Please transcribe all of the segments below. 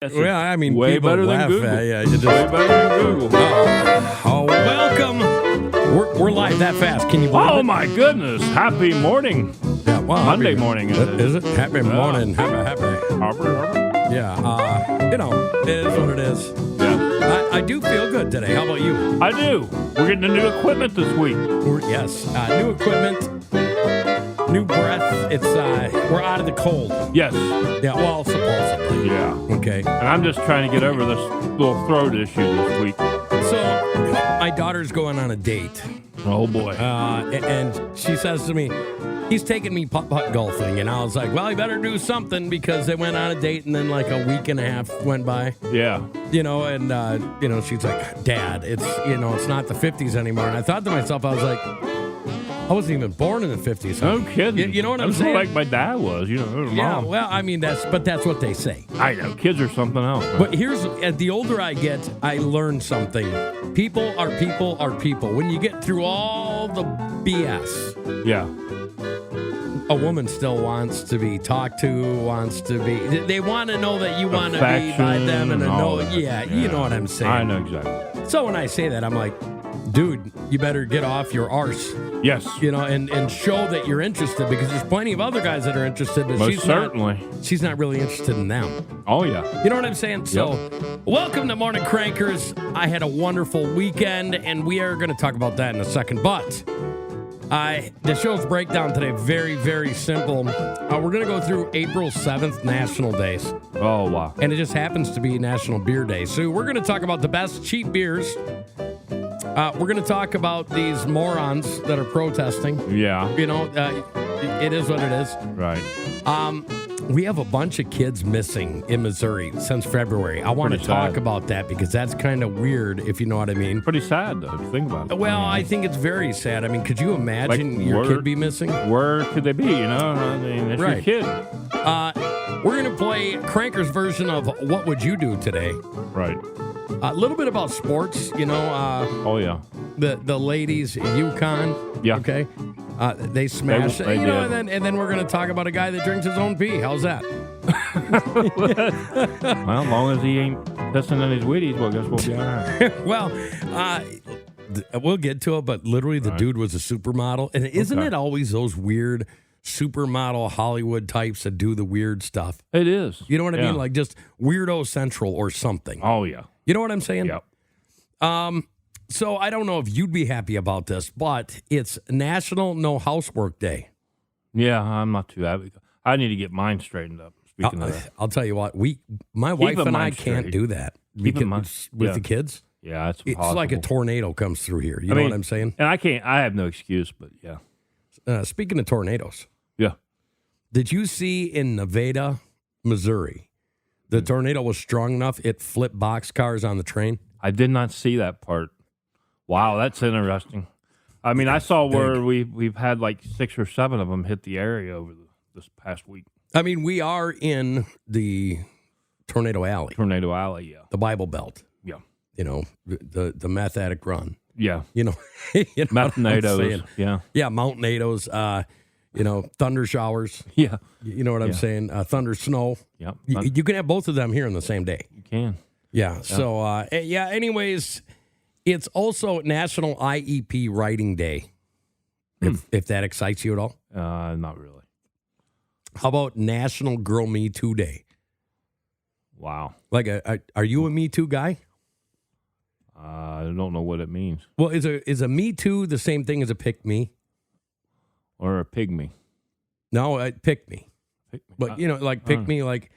Well, I mean, way people better laugh than Google. at you. Just, Way better than Google. oh, welcome. We're live that fast. Can you believe it? Oh my goodness! Happy morning. Yeah, well, Monday morning. Is it? Happy morning. Happy. Harper. Yeah, it is what it is. Yeah, I do feel good today. How about you? I do. We're getting the new equipment this week. Yes, new equipment, new breath. It's we're out of the cold. Yes. Yeah, well, supposedly. Yeah. Okay. And I'm just trying to get over this little throat issue this week. So, my daughter's going on a date. Oh boy. And she says to me, he's taking me putt-putt golfing. And I was like, well, you better do something, because they went on a date and then like a week and a half went by. Yeah. And she's like, Dad, it's not the 50s anymore. And I thought to myself, I was like, I wasn't even born in the 50s. No kidding. You know what I'm That's saying? like my dad was, Yeah, Mom. well, I mean, that's what they say. I know. Kids are something else. Man. But the older I get, I learn something. People are people are people. When you get through all the BS, Yeah. a woman still wants to be talked to, they want to know that you want to be by them and you know what I'm saying. I know exactly. So when I say that, I'm like, dude, you better get off your arse. Yes. And show that you're interested, because there's plenty of other guys that are interested, but Most certainly. she's not really interested in them. Oh, yeah. You know what I'm saying? So, welcome to Morning Crankers. I had a wonderful weekend, and we are going to talk about that in a second. But the show's breakdown today, very, very simple. We're going to go through April 7th, National Days. Oh, wow. And it just happens to be National Beer Day. So, we're going to talk about the best cheap beers. We're going to talk about these morons that are protesting. Yeah. It is what it is. Right. We have a bunch of kids missing in Missouri since February. I want to talk about that, because that's kind of weird, if you know what I mean. Pretty sad, though, if you think about it. Well, I think it's very sad. I mean, could you imagine your kid be missing? Where could they be, I mean, it's your kid. We're going to play Cranker's version of What Would You Do Today? Right. A little bit about sports, oh, yeah. The ladies, UConn. Yeah. Okay. They smashed, They did. and then we're going to talk about a guy that drinks his own pee. How's that? Well, as long as he ain't pissing in his Wheaties, well, I guess we'll be all right. Well, we'll get to it, but literally the dude was a supermodel. And isn't it always those weird supermodel Hollywood types that do the weird stuff? It is. You know what I mean? Like just Weirdo Central or something. Oh, yeah. You know what I'm saying? Yep. So I don't know if you'd be happy about this, but it's National No Housework Day. Yeah, I'm not too happy. I need to get mine straightened up. Speaking of that. I'll tell you what, my wife and I can't do that with the kids. Yeah, it's impossible. It's like a tornado comes through here. You know what I'm saying? And I have no excuse, but yeah. Speaking of tornadoes. Yeah. Did you see in Nevada, Missouri, the tornado was strong enough it flipped boxcars on the train? I did not see that part. Wow, that's interesting. I mean, I saw where we've had like 6 or 7 of them hit the area over this past week. I mean, we are in the Tornado Alley. Tornado Alley, yeah. The Bible Belt. Yeah. The meth addict run. Yeah. Meth-nados. Yeah. Yeah, mountainados. Thunder showers. Yeah. You know what I'm saying? Thunder snow. Yeah. You can have both of them here in the same day. You can. Yeah. So, anyways, it's also National IEP Writing Day, if that excites you at all. Not really. How about National Girl Me Too Day? Wow. Like, are you a Me Too guy? I don't know what it means. Well, is a Me Too the same thing as a Pick Me? Or a pygmy? No, Pick Me. But, Pick Me, like,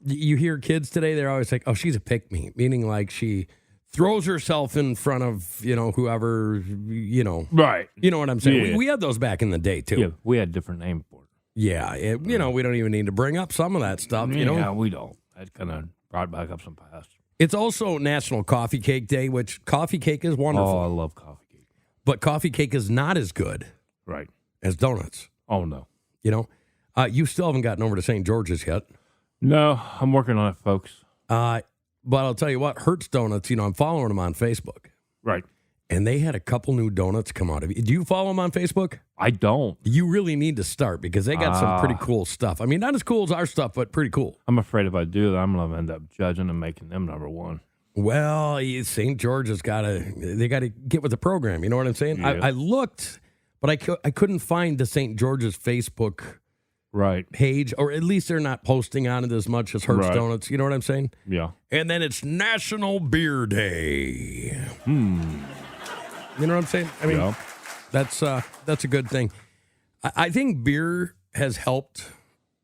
you hear kids today, they're always like, oh, she's a Pick Me, meaning like she throws herself in front of, whoever, Right. You know what I'm saying? Yeah. We had those back in the day, too. Yeah, we had different names for it. Yeah, we don't even need to bring up some of that stuff, Yeah, we don't. That kind of brought back up some past. It's also National Coffee Cake Day, which coffee cake is wonderful. Oh, I love coffee cake. But coffee cake is not as good as donuts. Oh, no. You still haven't gotten over to St. George's yet. No, I'm working on it, folks. But I'll tell you what, Hertz Donuts, I'm following them on Facebook. Right. and they had a couple new donuts come out. Do you follow them on Facebook? I don't. You really need to start because they got some pretty cool stuff. I mean, not as cool as our stuff, but pretty cool. I'm afraid if I do that, I'm going to end up judging and making them number one. Well, St. George has got to get with the program. You know what I'm saying? Yeah. I looked, but I couldn't find the St. George's Facebook page, or at least they're not posting on it as much as Hearst Donuts. You know what I'm saying? Yeah. And then it's National Beer Day. You know what I'm saying? I mean, that's a good thing. I think beer has helped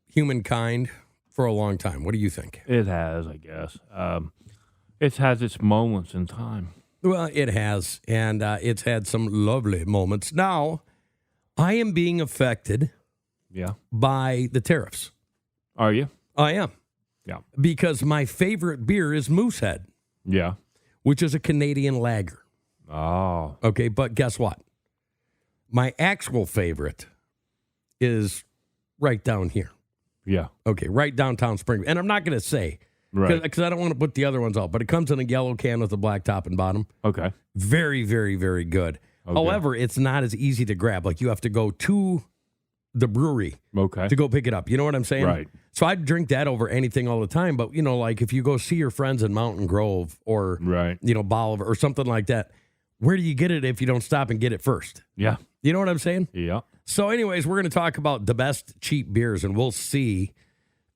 humankind for a long time. What do you think? It has, I guess. It has its moments in time. Well, it has, and it's had some lovely moments. Now, I am being affected by the tariffs. Are you? I am. Yeah. Because my favorite beer is Moosehead. Yeah. Which is a Canadian lager. Oh. Okay, but guess what? My actual favorite is right down here. Yeah. Okay, right downtown Springfield. And I'm not going to say, because I don't want to put the other ones out, but it comes in a yellow can with a black top and bottom. Okay. Very, very, very good. Okay. However, it's not as easy to grab. Like, you have to go to the brewery to go pick it up. You know what I'm saying? Right. So I'd drink that over anything all the time. But, like if you go see your friends in Mountain Grove or, Bolivar or something like that, where do you get it if you don't stop and get it first? Yeah. You know what I'm saying? Yeah. So anyways, we're going to talk about the best cheap beers, and we'll see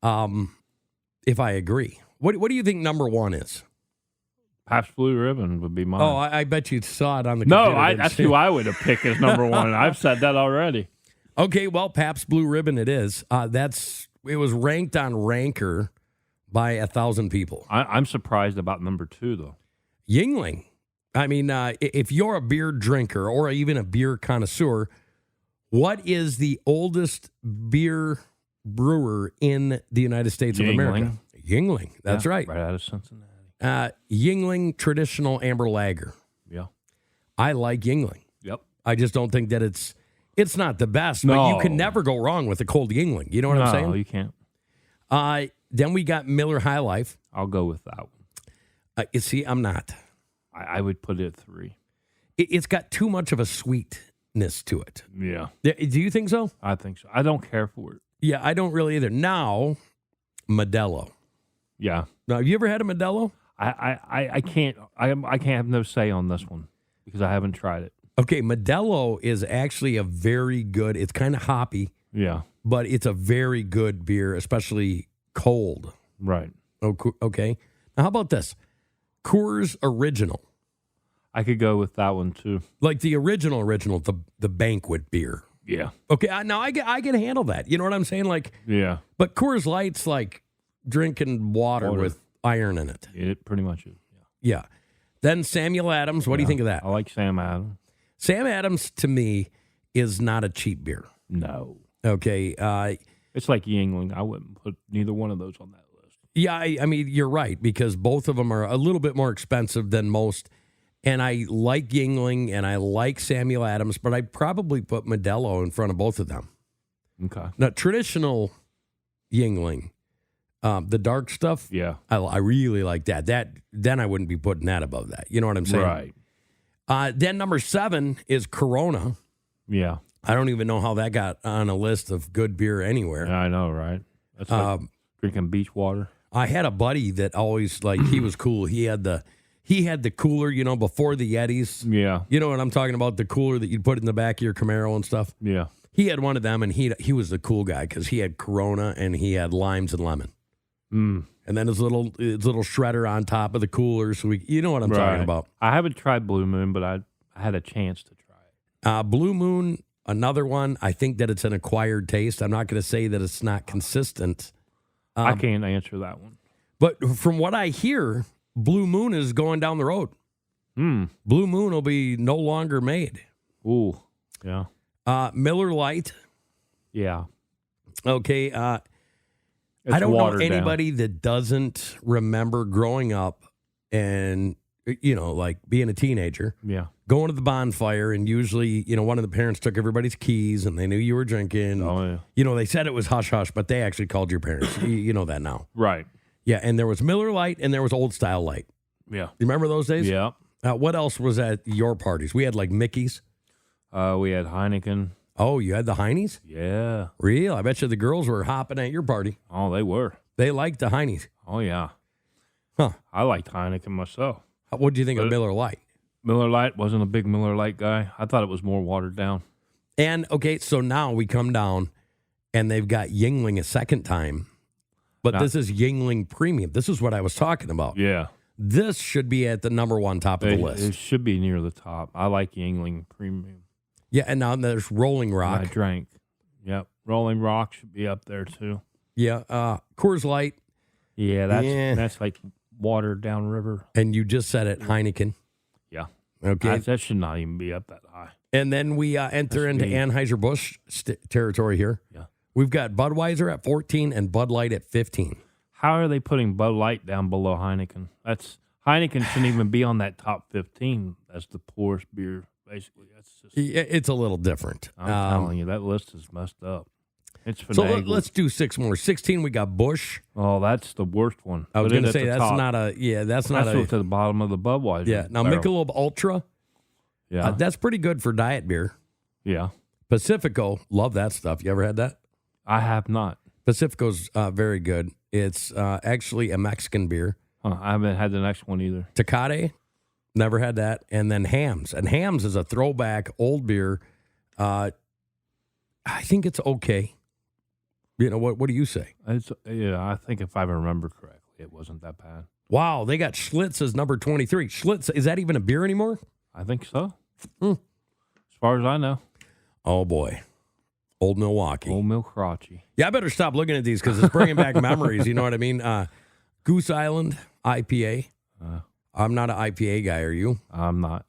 if I agree. What do you think number one is? Pabst Blue Ribbon would be mine. Oh, I bet you saw it on the computer. No, that's who I would have picked as number one, and I've said that already. Okay, well, Pabst Blue Ribbon it is. It was ranked on Ranker by 1,000 people. I'm surprised about number two, though. Yuengling. I mean, if you're a beer drinker or even a beer connoisseur, what is the oldest beer brewer in the United States of America? Yuengling. That's right. Right out of Cincinnati. Yuengling Traditional Amber Lager. Yeah. I like Yuengling. Yep. I just don't think that it's not the best, but you can never go wrong with a cold Yuengling. You know what I'm saying? No, you can't. Then we got Miller High Life. I'll go with that one. You see, I'm not. I would put it at 3. It's got too much of a sweetness to it. Yeah. Do you think so? I think so. I don't care for it. Yeah, I don't really either. Now, Modelo. Yeah. Now, have you ever had a Modelo? I can't have no say on this one because I haven't tried it. Okay, Modelo is actually a very good, it's kind of hoppy. Yeah. But it's a very good beer, especially cold. Right. Okay. Now, how about this? Coors Original. I could go with that one, too. Like the original, the banquet beer. Yeah. Okay, now I can handle that. You know what I'm saying? Like, yeah. But Coors Light's like drinking water with iron in it. It pretty much is. Yeah. Then Samuel Adams. What do you think of that? I like Sam Adams. Sam Adams, to me, is not a cheap beer. No. Okay. It's like Yuengling. I wouldn't put neither one of those on that list. Yeah, I mean, you're right, because both of them are a little bit more expensive than most. And I like Yuengling and I like Samuel Adams, but I'd probably put Modelo in front of both of them. Okay. Now, traditional Yuengling, the dark stuff, I really like that. Then I wouldn't be putting that above that. You know what I'm saying? Right. Then number 7 is Corona. Yeah. I don't even know how that got on a list of good beer anywhere. Yeah, I know, right? That's like drinking beach water. I had a buddy that always, like, he was cool. He had the cooler, before the Yetis. Yeah. You know what I'm talking about? The cooler that you'd put in the back of your Camaro and stuff. Yeah. He had one of them, and he was the cool guy because he had Corona and he had limes and lemon. And then his little shredder on top of the cooler. So you know what I'm talking about. I haven't tried Blue Moon, but I had a chance to try it. Blue Moon, another one. I think that it's an acquired taste. I'm not going to say that it's not consistent. I can't answer that one. But from what I hear, Blue Moon is going down the road. Blue Moon will be no longer made. Ooh, yeah. Miller Lite. Yeah. Okay. I don't know anybody that doesn't remember growing up and, like being a teenager. Yeah. Going to the bonfire, and usually, one of the parents took everybody's keys and they knew you were drinking. Oh, yeah. They said it was hush-hush, but they actually called your parents. You know that now. Right. Yeah, and there was Miller Lite and there was Old Style Light. Yeah. You remember those days? Yeah. What else was at your parties? We had like Mickey's. We had Heineken. Oh, you had the Heinies? Yeah. Real? I bet you the girls were hopping at your party. Oh, they were. They liked the Heinies. Oh, yeah. Huh. I liked Heineken myself. What do you think of Miller Lite? Miller Lite, wasn't a big Miller Lite guy. I thought it was more watered down. And, okay, so now we come down, and they've got Yuengling a second time. But this is Yuengling Premium. This is what I was talking about. Yeah. This should be at the number one top of the list. It should be near the top. I like Yuengling Premium. Yeah, and now there's Rolling Rock. I drank. Yep. Rolling Rock should be up there, too. Yeah. Coors Light. Yeah, that's like watered down river. And you just said it, Heineken. Yeah. Okay. That should not even be up that high. And then we enter into Anheuser-Busch territory here. Yeah. We've got Budweiser at 14 and Bud Light at 15. How are they putting Bud Light down below Heineken? Heineken shouldn't even be on that top 15. That's the poorest beer, basically. It's a little different. I'm telling you, that list is messed up. It's finagled. So let's do 6 more. 16, we got Busch. Oh, that's the worst one. I was going to say that's not a. That's to the bottom of the Budweiser. Yeah. Now barrel. Michelob Ultra. Yeah, that's pretty good for diet beer. Yeah. Pacifico, love that stuff. You ever had that? I have not. Pacifico's very good. It's actually a Mexican beer. I haven't had the next one either. Tecate, never had that. And then Hams. And Hams is a throwback old beer. I think it's okay. You know, what do you say? I think if I remember correctly, it wasn't that bad. Wow, they got Schlitz as number 23. Schlitz, is that even a beer anymore? I think so. As far as I know. Oh, boy. Old Milwaukee. Old Milwaukee. Yeah, I better stop looking at these because it's bringing back memories. You know what I mean? Goose Island IPA. I'm not an IPA guy. Are you? I'm not.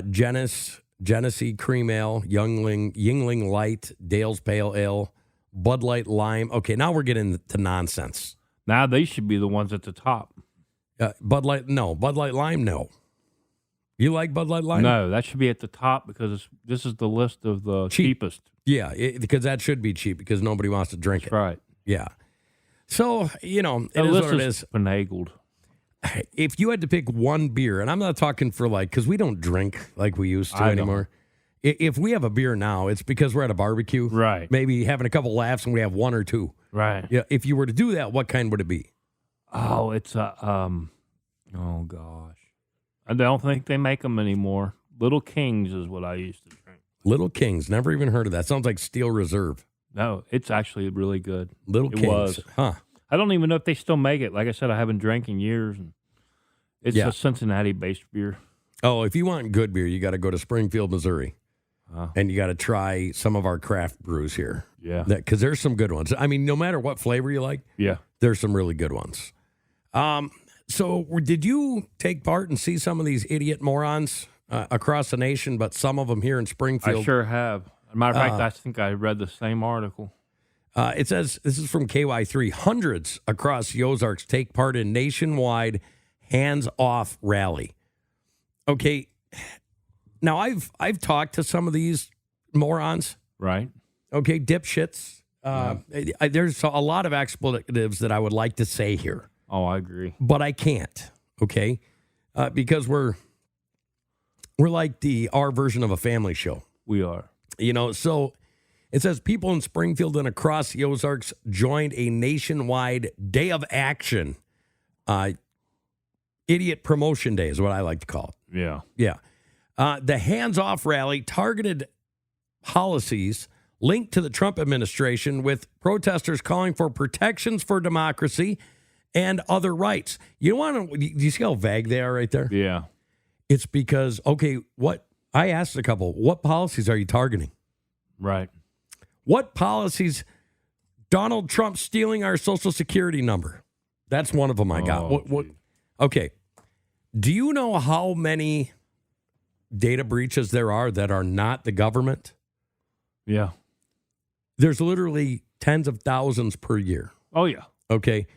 Genesee Cream Ale, Yuengling Light, Dale's Pale Ale, Bud Light Lime. Okay, now we're getting to nonsense. Now they should be the ones at the top. Bud Light, no. Bud Light Lime, no. You like Bud Light Lime? No, that should be at the top because this is the list of the cheapest. Yeah, because that should be cheap because nobody wants to drink it. Right. Yeah. So, you know, it is what it is. Finagled. If you had to pick one beer, and I'm not talking for because we don't drink like we used to anymore. If we have a beer now, it's because we're at a barbecue. Right. Maybe having a couple laughs and we have one or two. Right. Yeah. If you were to do that, what kind would it be? Oh, it's oh gosh. I don't think they make them anymore. Little Kings is what I used to drink. Little Kings. Never even heard of that. Sounds like Steel Reserve. No, it's actually really good. Little Kings. Was. Huh. I don't even know if they still make it. Like I said, I haven't drank in years. And it's a Cincinnati-based beer. Oh, if you want good beer, you got to go to Springfield, Missouri. And you got to try some of our craft brews here. Yeah. Because there's some good ones. I mean, no matter what flavor you like, there's some really good ones. So did you take part and see some of these idiot morons across the nation, but some of them here in Springfield? I sure have. As a matter of fact, I think I read the same article. It says, this is from KY3, hundreds across the Ozarks take part in nationwide hands-off rally. Okay, now I've talked to some of these morons. Right. Okay, dipshits. There's a lot of expletives that I would like to say here. Oh, I agree. But I can't, okay? Because we're like our version of a family show. We are. You know, so it says people in Springfield and across the Ozarks joined a nationwide day of action. Idiot promotion day is what I like to call it. Yeah. Yeah. The hands-off rally targeted policies linked to the Trump administration with protesters calling for protections for democracy and other rights. Do you see how vague they are right there? Yeah. It's because, I asked a couple, what policies are you targeting? Right. What policies? Donald Trump stealing our Social Security number. That's one of them I got. Okay. Do you know how many data breaches there are that are not the government? Yeah. There's literally tens of thousands per year. Oh, yeah. Okay.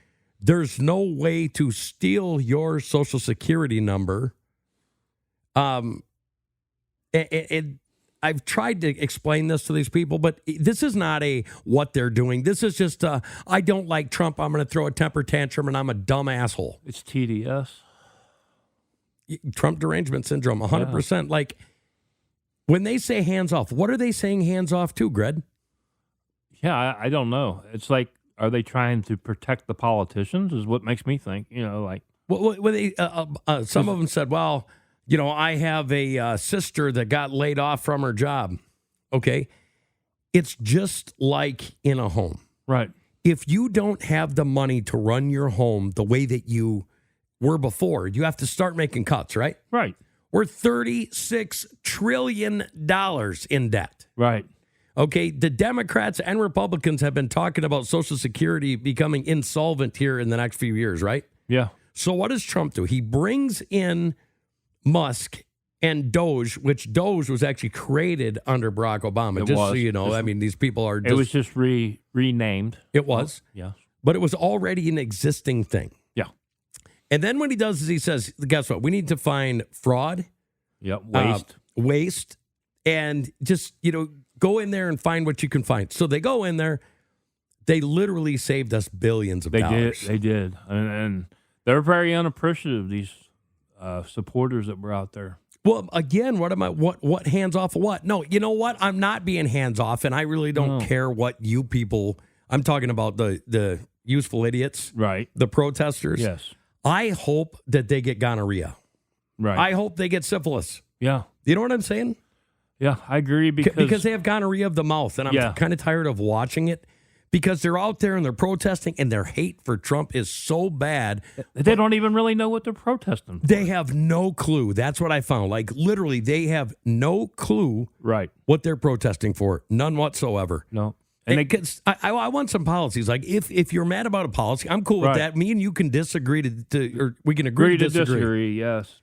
There's no way to steal your Social Security number. I've tried to explain this to these people, but this is not what they're doing. This is just I don't like Trump. I'm going to throw a temper tantrum, and I'm a dumb asshole. It's TDS. Trump derangement syndrome, 100%. Like, when they say hands off, what are they saying hands off to, Greg? Yeah, I don't know. It's like, are they trying to protect the politicians is what makes me think, like. Well, some of them said, well, I have a sister that got laid off from her job. Okay. It's just like in a home. Right. If you don't have the money to run your home the way that you were before, you have to start making cuts, right? Right. We're $36 trillion in debt. Right. Okay, the Democrats and Republicans have been talking about Social Security becoming insolvent here in the next few years, right? Yeah. So what does Trump do? He brings in Musk and Doge, which Doge was actually created under Barack Obama. So you know, these people are just... It was just renamed. It was. Yes. But it was already an existing thing. Yeah. And then what he does is he says, guess what? We need to find fraud. Yep. Waste. And just, go in there and find what you can find. So they go in there. They literally saved us billions of dollars. They did. And they're very unappreciative, these supporters that were out there. Well, again, what hands off of what? No, you know what? I'm not being hands off, and I really don't care what you people, I'm talking about the useful idiots. Right. The protesters. Yes. I hope that they get gonorrhea. Right. I hope they get syphilis. Yeah. You know what I'm saying? Yeah, I agree because they have gonorrhea of the mouth, and I'm kind of tired of watching it because they're out there and they're protesting, and their hate for Trump is so bad. They don't even really know what they're protesting for. They have no clue. That's what I found. Like, literally, they have no clue what they're protesting for. None whatsoever. No. And I want some policies. Like, if you're mad about a policy, I'm cool with that. Me and you can disagree or we can agree to disagree. Yes,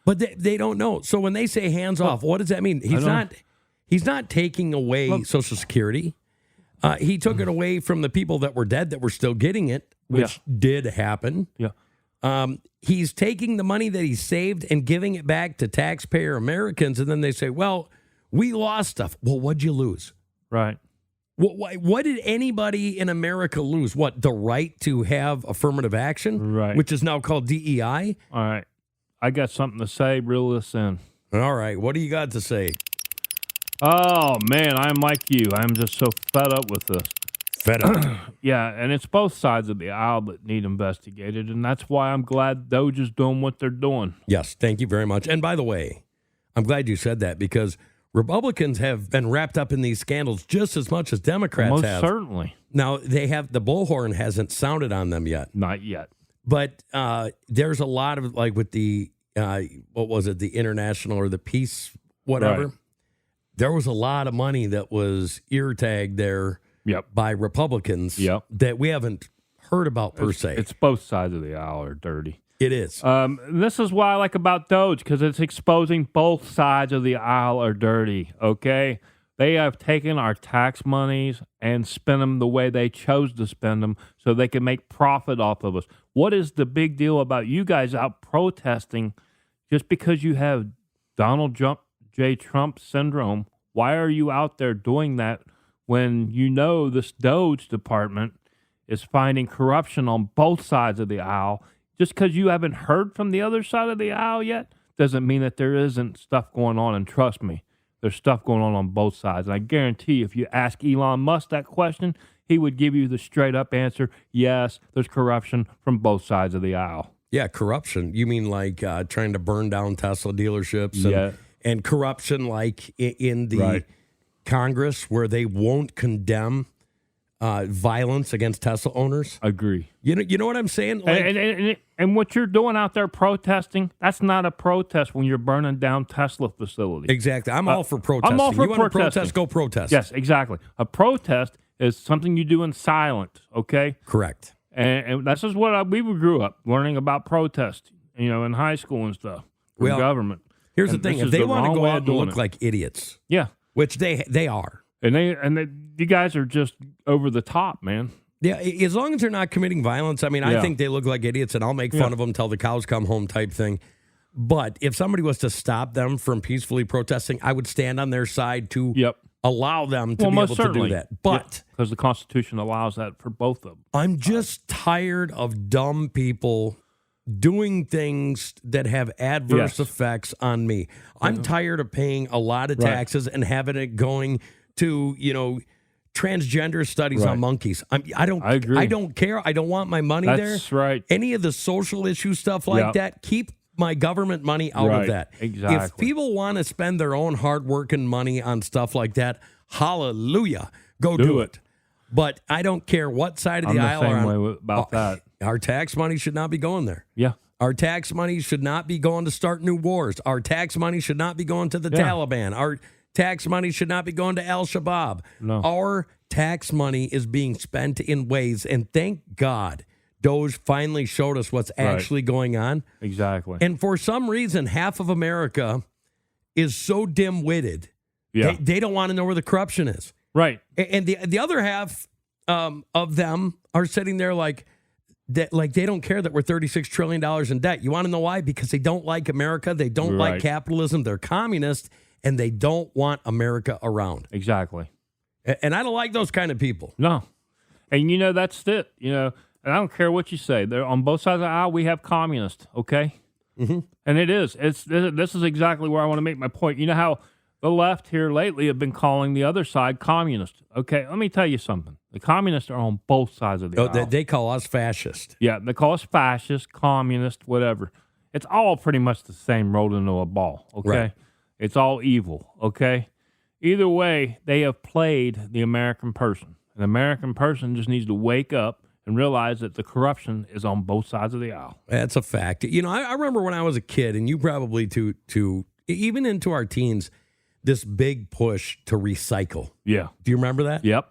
But they don't know. So when they say hands off, what does that mean? He's not taking away Social Security. He took it away from the people that were dead that were still getting it, which did happen. Yeah. He's taking the money that he saved and giving it back to taxpayer Americans, and then they say, well, we lost stuff. Well, what'd you lose? Right. What did anybody in America lose? What, the right to have affirmative action? Right. Which is now called DEI? All right. I got something to say. Reel this in. All right. What do you got to say? Oh, man, I'm like you. I'm just so fed up with this. Fed up? Yeah, and it's both sides of the aisle that need investigated, and that's why I'm glad Doge is doing what they're doing. Yes, thank you very much. And by the way, I'm glad you said that because Republicans have been wrapped up in these scandals just as much as Democrats have. Most certainly. Now, the bullhorn hasn't sounded on them yet. Not yet. But there's a lot of, like with the, what was it, the international or the peace, whatever. Right. There was a lot of money that was ear tagged there by Republicans that we haven't heard about per se. It's both sides of the aisle are dirty. It is. This is what I like about Doge, because it's exposing both sides of the aisle are dirty, okay? They have taken our tax monies and spent them the way they chose to spend them so they can make profit off of us. What is the big deal about you guys out protesting just because you have Donald J. Trump syndrome? Why are you out there doing that when you know this Doge department is finding corruption on both sides of the aisle? Just because you haven't heard from the other side of the aisle yet doesn't mean that there isn't stuff going on. And trust me, there's stuff going on both sides. And I guarantee you, if you ask Elon Musk that question, he would give you the straight up answer, yes, there's corruption from both sides of the aisle. Yeah, corruption. You mean like trying to burn down Tesla dealerships and corruption like in the Congress where they won't condemn violence against Tesla owners? Agree. You know what I'm saying? Like, and what you're doing out there protesting, that's not a protest when you're burning down Tesla facilities. Exactly. I'm all for protesting. I'm all for you want to protest, go protest. Yes, exactly. A protest is something you do in silence, okay? Correct. And that's just what we grew up learning about protest, in high school and stuff from government. Here's the thing. If they want to go out and look like idiots, which they are. And you guys are just over the top, man. Yeah, as long as they're not committing violence. I mean, I think they look like idiots, and I'll make fun of them till the cows come home type thing. But if somebody was to stop them from peacefully protesting, I would stand on their side to allow them to be able to do that. But because the Constitution allows that for both of them. I'm just tired of dumb people doing things that have adverse effects on me. I'm tired of paying a lot of taxes and having it going to, transgender studies on monkeys. I agree. I don't care. I don't want my money there. That's right. Any of the social issue stuff like that, keep my government money out of that. Exactly. If people want to spend their own hard-working money on stuff like that, hallelujah, go do it. But I don't care what side of the aisle I'm the same way about that. Our tax money should not be going there. Yeah. Our tax money should not be going to start new wars. Our tax money should not be going to the Taliban. Our tax money should not be going to Al-Shabaab. No. Our tax money is being spent in ways, and thank God Doge finally showed us what's actually going on. Exactly. And for some reason, half of America is so dim-witted, they don't want to know where the corruption is. Right. And the other half of them are sitting there like they don't care that we're $36 trillion in debt. You want to know why? Because they don't like America. They don't like capitalism. They're communist, and they don't want America around. Exactly. And I don't like those kind of people. No. And, that's it. And I don't care what you say. They're on both sides of the aisle, we have communists, okay? Mm-hmm. And it is. This is exactly where I want to make my point. You know how the left here lately have been calling the other side communist. Okay, let me tell you something. The communists are on both sides of the aisle. They call us fascist. Yeah, they call us fascist, communist, whatever. It's all pretty much the same rolled into a ball, okay? Right. It's all evil, okay? Either way, they have played the American person. An American person just needs to wake up and realize that the corruption is on both sides of the aisle. That's a fact. I remember when I was a kid, and you probably too, even into our teens, this big push to recycle. Yeah. Do you remember that? Yep.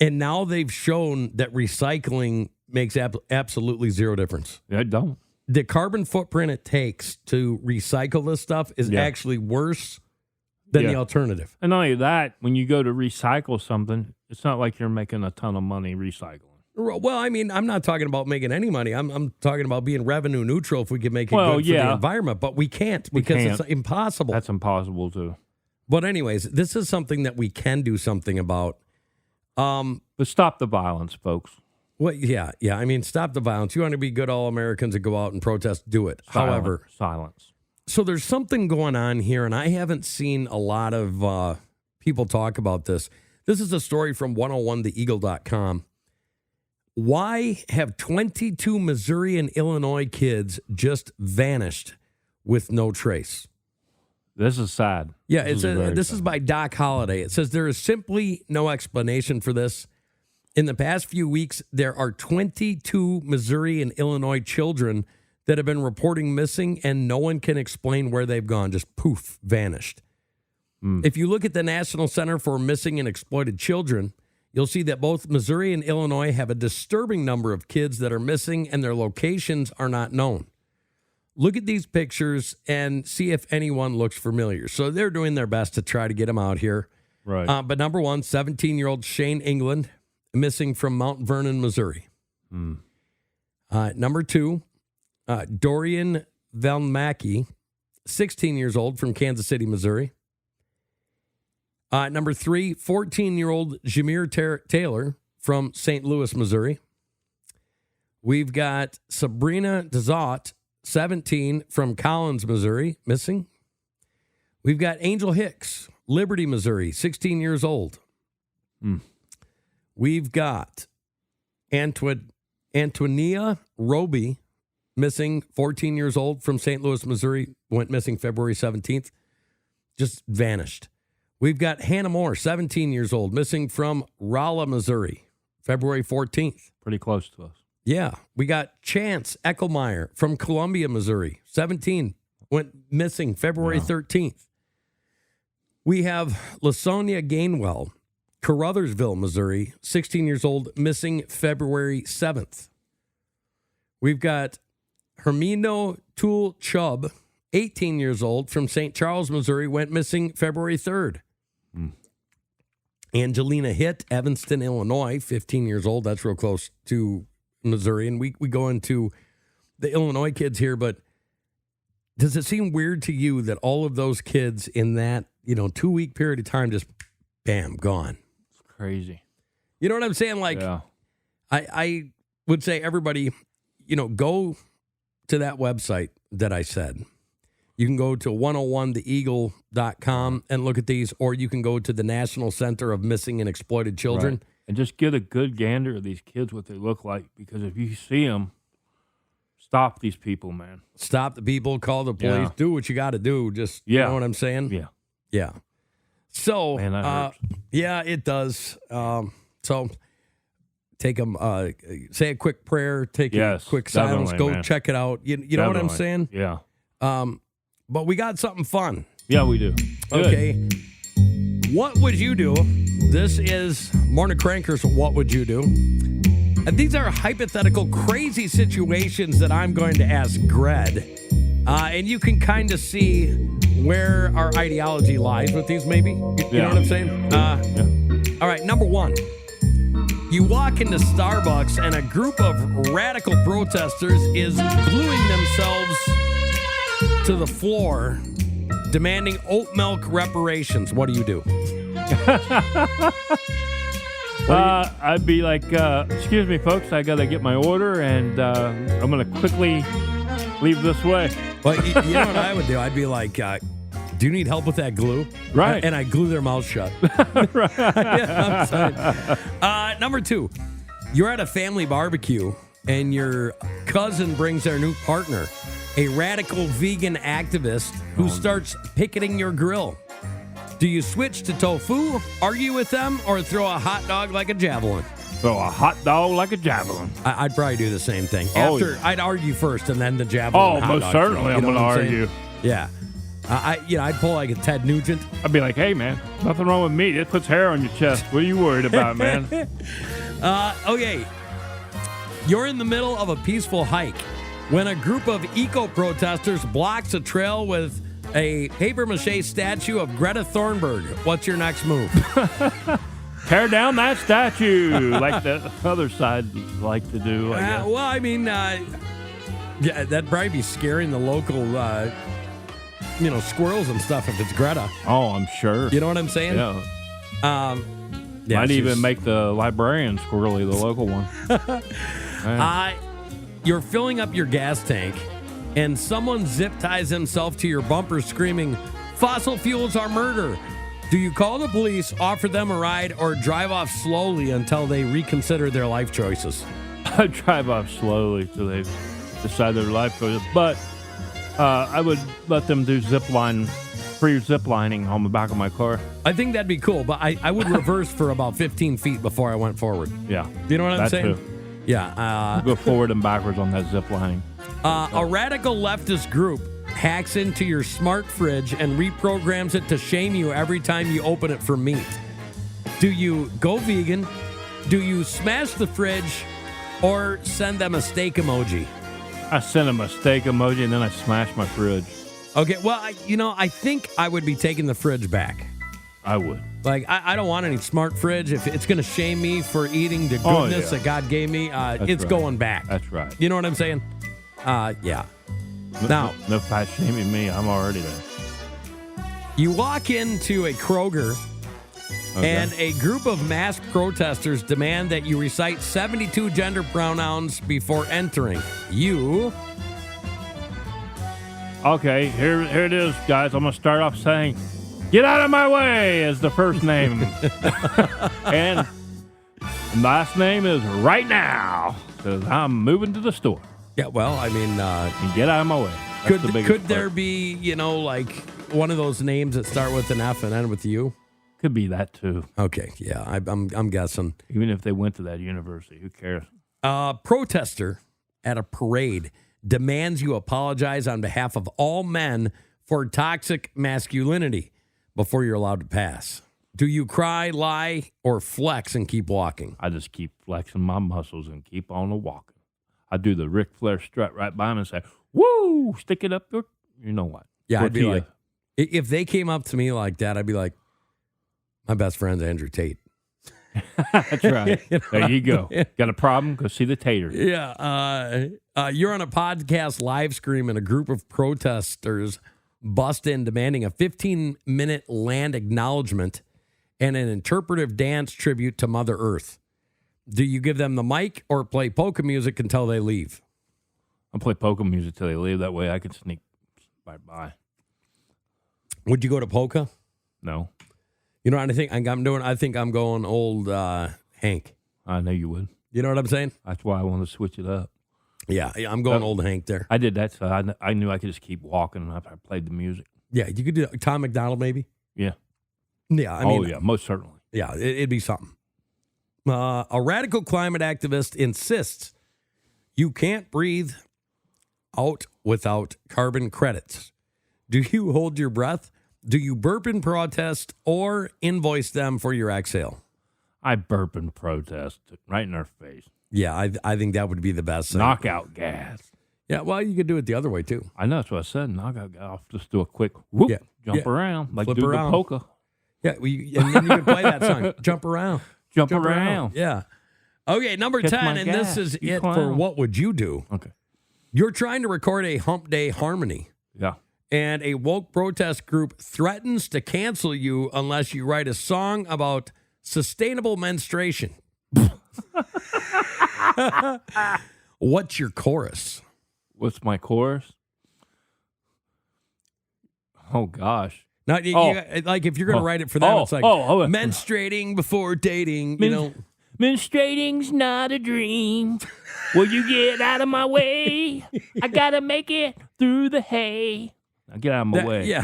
And now they've shown that recycling makes absolutely zero difference. It don't. The carbon footprint it takes to recycle this stuff is actually worse than the alternative. And not only that, when you go to recycle something, it's not like you're making a ton of money recycling. Well, I mean, I'm not talking about making any money. I'm talking about being revenue neutral if we can make it good for the environment. But we can't because it's impossible. That's impossible, too. But anyways, this is something that we can do something about. But stop the violence, folks. Well, yeah. I mean, stop the violence. You want to be good all-Americans and go out and protest, do it. However, silence. So there's something going on here, and I haven't seen a lot of people talk about this. This is a story from 101theeagle.com. Why have 22 Missouri and Illinois kids just vanished with no trace? This is sad. Yeah, this is by Doc Holliday. It says there is simply no explanation for this. In the past few weeks, there are 22 Missouri and Illinois children that have been reporting missing, and no one can explain where they've gone. Just poof, vanished. If you look at the National Center for Missing and Exploited Children, you'll see that both Missouri and Illinois have a disturbing number of kids that are missing, and their locations are not known. Look at these pictures and see if anyone looks familiar. So they're doing their best to try to get them out here. Right. But number one, 17-year-old Shane England, missing from Mount Vernon, Missouri. Number two, Dorian Velmacki, 16 years old, from Kansas City, Missouri. Number three, 14-year-old Jameer Taylor from St. Louis, Missouri. We've got Sabrina Dezot, 17, from Collins, Missouri, missing. We've got Angel Hicks, Liberty, Missouri, 16 years old. We've got Antonia Roby, missing, 14 years old, from St. Louis, Missouri, went missing February 17th, just vanished. We've got Hannah Moore, 17 years old, missing from Rolla, Missouri, February 14th. Pretty close to us. Yeah. We got Chance Eckelmeyer from Columbia, Missouri, 17, went missing February 13th. We have Lasonia Gainwell, Caruthersville, Missouri, 16 years old, missing February 7th. We've got Hermino Tool Chubb, 18 years old, from St. Charles, Missouri, went missing February 3rd. Angelina Hitt, Evanston, Illinois, 15 years old. That's real close to Missouri. And we go into the Illinois kids here, but does it seem weird to you that all of those kids in that, 2-week period of time just, bam, gone? It's crazy. You know what I'm saying? Like, I would say everybody, go to that website that I said. You can go to 101theeagle.com and look at these, or you can go to the National Center of Missing and Exploited Children. Right. And just get a good gander of these kids, what they look like. Because if you see them, stop these people, man. Stop the people, call the police, do what you got to do. Just, you know what I'm saying? Yeah. Yeah. So, man, that hurts. Yeah, it does. So take them, say a quick prayer, take a quick silence, go check it out. You know what I'm saying? Yeah. But we got something fun. Yeah, we do. Good. Okay. What would you do? This is Morning Crankers, What Would You Do? And these are hypothetical, crazy situations that I'm going to ask Gred. And you can kind of see where our ideology lies with these, maybe. You know what I'm saying? All right, number one. You walk into Starbucks and a group of radical protesters is gluing themselves to the floor, demanding oat milk reparations. What do you do? I'd be like, excuse me, folks, I got to get my order, and I'm going to quickly leave this way. Well, you know what I would do? I'd be like, do you need help with that glue? Right. And I glue their mouth shut. Number two, you're at a family barbecue, and your cousin brings their new partner, a radical vegan activist who starts picketing your grill. Do you switch to tofu, argue with them, or throw a hot dog like a javelin? Throw a hot dog like a javelin. I'd probably do the same thing. I'd argue first, and then the Oh, javelin. most certainly, I'm going to argue. Yeah, I'd pull like a Ted Nugent. I'd be like, hey, man, nothing wrong with meat. It puts hair on your chest. What are you worried about, man? Okay, you're in the middle of a peaceful hike when a group of eco-protesters blocks a trail with a papier-mâché statue of Greta Thunberg. What's your next move? Tear down that statue, like the other side like to do, I guess. Well, I mean, that'd probably be scaring the local, squirrels and stuff if it's Greta. Oh, I'm sure. You know what I'm saying? Yeah. Might even make the librarian squirrely, the local one. You're filling up your gas tank, and someone zip ties himself to your bumper screaming, "Fossil fuels are murder." Do you call the police, offer them a ride, or drive off slowly until they reconsider their life choices? I drive off slowly till they decide their life choices. But I would let them do free zip lining on the back of my car. I think that'd be cool, but I would reverse for about 15 feet before I went forward. Yeah. You know what I'm saying? Too. Yeah. Go forward and backwards on that zip lining. A radical leftist group hacks into your smart fridge and reprograms it to shame you every time you open it for meat. Do you go vegan? Do you smash the fridge, or send them a steak emoji? I send them a steak emoji, and then I smash my fridge. Okay, well, I think I would be taking the fridge back. I would. Like, I don't want any smart fridge. If it's going to shame me for eating the goodness that God gave me, it's going back. That's right. You know what I'm saying? Yeah. Now, no fat shaming me. I'm already there. You walk into a Kroger, and a group of mass protesters demand that you recite 72 gender pronouns before entering. Okay, here it is, guys. I'm going to start off saying, "Get out of my way" as the first name. And last name is Right Now, because I'm moving to the store. Yeah, well, I mean... and get out of my way. Could there be, like one of those names that start with an F and end with U? Could be that, too. Okay, yeah, I'm guessing. Even if they went to that university, who cares? Protester at a parade demands you apologize on behalf of all men for toxic masculinity before you're allowed to pass. Do you cry, lie, or flex and keep walking? I just keep flexing my muscles and keep on walking. I do the Ric Flair strut right by him and say, "Woo, stick it up your," you know what? Yeah, I'd be like, if they came up to me like that, I'd be like, my best friend's Andrew Tate. That's right. There you go. Got a problem? Go see the tater. Yeah. You're on a podcast live stream and a group of protesters bust in demanding a 15-minute land acknowledgement and an interpretive dance tribute to Mother Earth. Do you give them the mic or play polka music until they leave? I play polka music till they leave. That way I can sneak right by. Would you go to polka? No. You know what I think I'm doing? I think I'm going old Hank. I know you would. You know what I'm saying? That's why I want to switch it up. Yeah, I'm going old Hank there. I did that, so I knew I could just keep walking after I played the music. Yeah, you could do Tom McDonald maybe. Yeah. Yeah, I mean, yeah, most certainly. Yeah, it'd be something. A radical climate activist insists you can't breathe out without carbon credits. Do you hold your breath? Do you burp in protest or invoice them for your exhale? I burp and protest right in their face. Yeah, I think that would be the best thing. Knockout gas. Yeah, well, you could do it the other way, too. I know, that's what I said. Knockout gas. Just do a quick whoop, jump around, like Flip do around. the polka. Yeah, and then you can play that song, Jump Around. Jump around. Yeah. Okay, number Catch 10, my and gas, this is you it clown. for What Would You Do? Okay. You're trying to record a hump day harmony. Yeah. And a woke protest group threatens to cancel you unless you write a song about sustainable menstruation. What's your chorus? What's my chorus? Oh, gosh. Now, like if you're going to write it for them, it's like menstruating before dating, you know. Menstruating's not a dream. Will you get out of my way? I gotta make it through the hay. Now get out of my way. Yeah.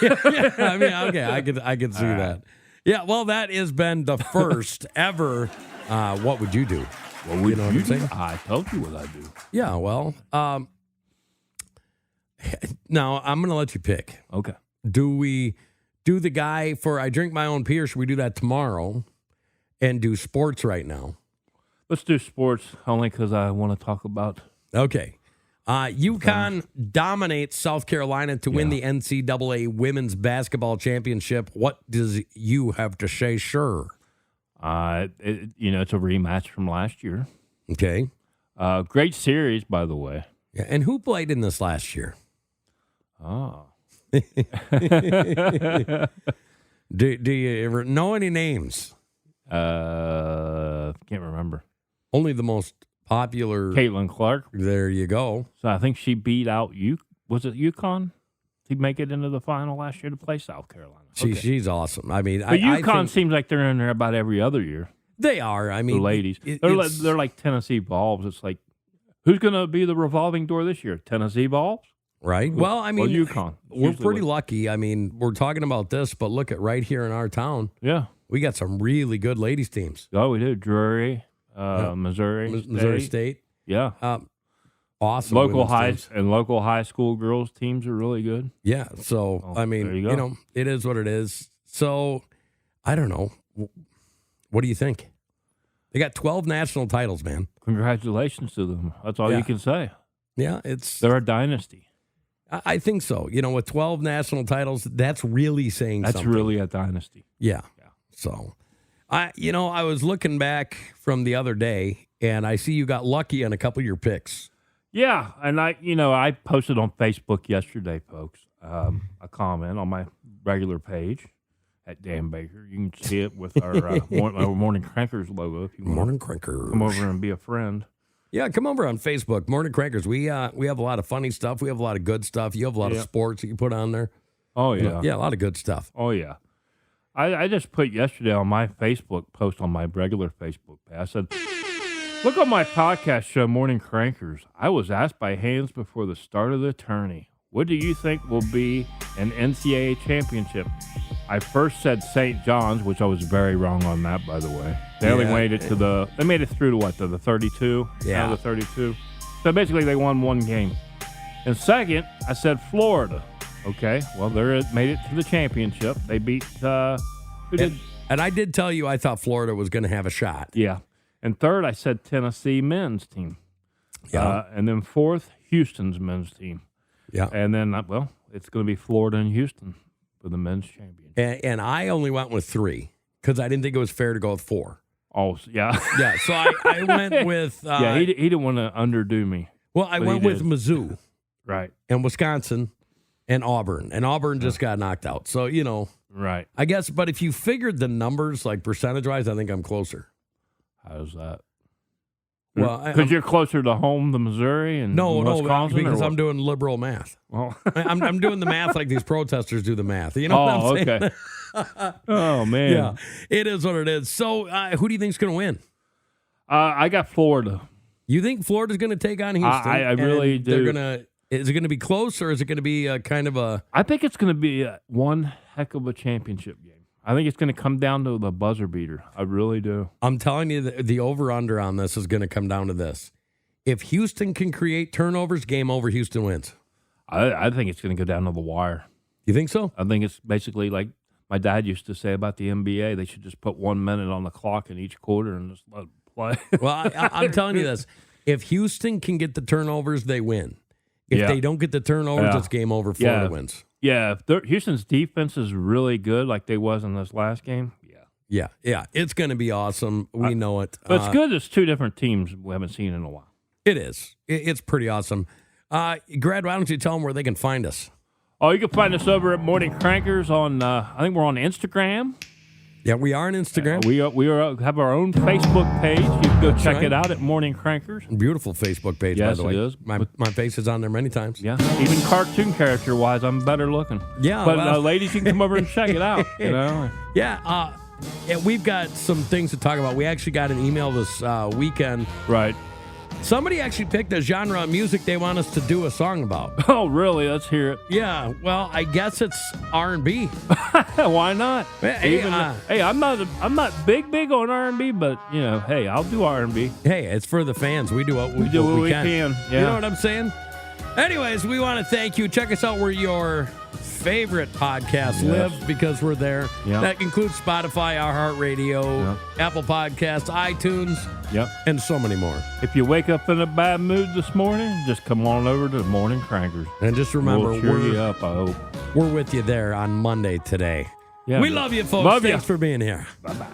Yeah. I mean, okay, I can see that. Yeah, well, that has been the first ever What Would You Do? What would you know what I'm do? saying? I told you what I do. Yeah, well, now I'm going to let you pick. Okay. Do we do the guy for I drink my own pee, or should we do that tomorrow and do sports right now? Let's do sports only because I want to talk about. Okay. UConn dominates South Carolina to win the NCAA women's basketball championship. What does you have to say, sure? It's a rematch from last year. Okay. Great series, by the way. Yeah, and who played in this last year? Oh. Do you ever know any names? Can't remember. Only the most popular. Caitlin Clark. There you go. So I think she beat out was it UConn to make it into the final last year to play South Carolina. She's awesome. I mean, but UConn I think seems like they're in there about every other year. They are. I mean, the ladies. They're like Tennessee Vols. It's like, who's going to be the revolving door this year? Tennessee Vols? Right. Well, I mean, UConn. We're pretty lucky. I mean, we're talking about this, but look at right here in our town. Yeah. We got some really good ladies teams. Oh, we do. Drury, Missouri State. Yeah. Awesome. Local high school girls teams are really good. Yeah. So, I mean, you know, it is what it is. So, I don't know. What do you think? They got 12 national titles, man. Congratulations to them. That's all you can say. Yeah, they're a dynasty. I think so. You know, with 12 national titles, that's really saying something. That's really a dynasty. Yeah. So, I was looking back from the other day, and I see you got lucky on a couple of your picks. Yeah, and I posted on Facebook yesterday, folks, a comment on my regular page at Dan Baker. You can see it with our Morning Crankers logo if you want. Morning Crankers. Come over and be a friend. Yeah, come over on Facebook, Morning Crankers. We have a lot of funny stuff. We have a lot of good stuff. You have a lot of sports that you put on there. Oh, yeah. Yeah, a lot of good stuff. Oh, yeah. I just put yesterday on my Facebook post on my regular Facebook page. I said, look on my podcast show, Morning Crankers. I was asked by Haynes before the start of the tourney, what do you think will be an NCAA championship? I first said St. John's, which I was very wrong on that, by the way. They only made it to they made it through to what, to the 32? Yeah. The 32. So basically they won one game. And second, I said Florida. Okay, well, they made it to the championship. They beat, who did? And I did tell you I thought Florida was going to have a shot. Yeah. And third, I said Tennessee men's team. Yeah. And then fourth, Houston's men's team. Yeah. And then, it's going to be Florida and Houston for the men's championship. And I only went with 3 because I didn't think it was fair to go with 4. Oh, yeah. Yeah, so I went with... he didn't want to underdo me. Well, I went with Mizzou. Right. And Wisconsin and Auburn. And Auburn just got knocked out. So, you know... Right. I guess, but if you figured the numbers, like percentage-wise, I think I'm closer. How's that? Well, because you're closer to home than Missouri and Wisconsin. Because I'm doing liberal math. Oh, I'm doing the math like these protesters do the math. You know what I'm saying? Okay. Oh man. Yeah, it is what it is. So, who do you think's going to win? I got Florida. You think Florida's going to take on Houston? I really do. They're going to. Is it going to be close, or is it going to be kind of a? I think it's going to be one heck of a championship game. I think it's going to come down to the buzzer beater. I really do. I'm telling you, the over-under on this is going to come down to this. If Houston can create turnovers, game over, Houston wins. I think it's going to go down to the wire. You think so? I think it's basically like my dad used to say about the NBA. They should just put 1 minute on the clock in each quarter and just let it play. Well, I'm telling you this. If Houston can get the turnovers, they win. If they don't get the turnovers, it's game over. Florida wins. Yeah, if Houston's defense is really good like they was in this last game, yeah, it's going to be awesome. We know it. But it's good. It's two different teams we haven't seen in a while. It is. It's pretty awesome. Grad, why don't you tell them where they can find us? Oh, you can find us over at Morning Crankers on, I think we're on Instagram. Yeah, we are on Instagram. We have our own Facebook page. You can go check it out at Morning Crankers. Beautiful Facebook page, by the way. Yes, it is. My face is on there many times. Yeah, even cartoon character-wise, I'm better looking. Yeah, but ladies, you can come over and check it out. You know. Yeah, we've got some things to talk about. We actually got an email this weekend. Right. Somebody actually picked a genre of music they want us to do a song about. Oh, really? Let's hear it. Yeah, well, I guess it's R&B. Why not? Hey, I'm not big on R&B, but you know, hey, I'll do R&B. Hey, it's for the fans. We do what we can. Yeah. You know what I'm saying? Anyways, we want to thank you. Check us out where your favorite podcasts live, because we're there. Yep. That includes Spotify, iHeartRadio, Apple Podcasts, iTunes, and so many more. If you wake up in a bad mood this morning, just come on over to Morning Crankers. And just remember, we'll cheer you up, I hope. We're with you there on Monday today. Yeah, we love you, folks. Thanks you. for being here. Bye-bye.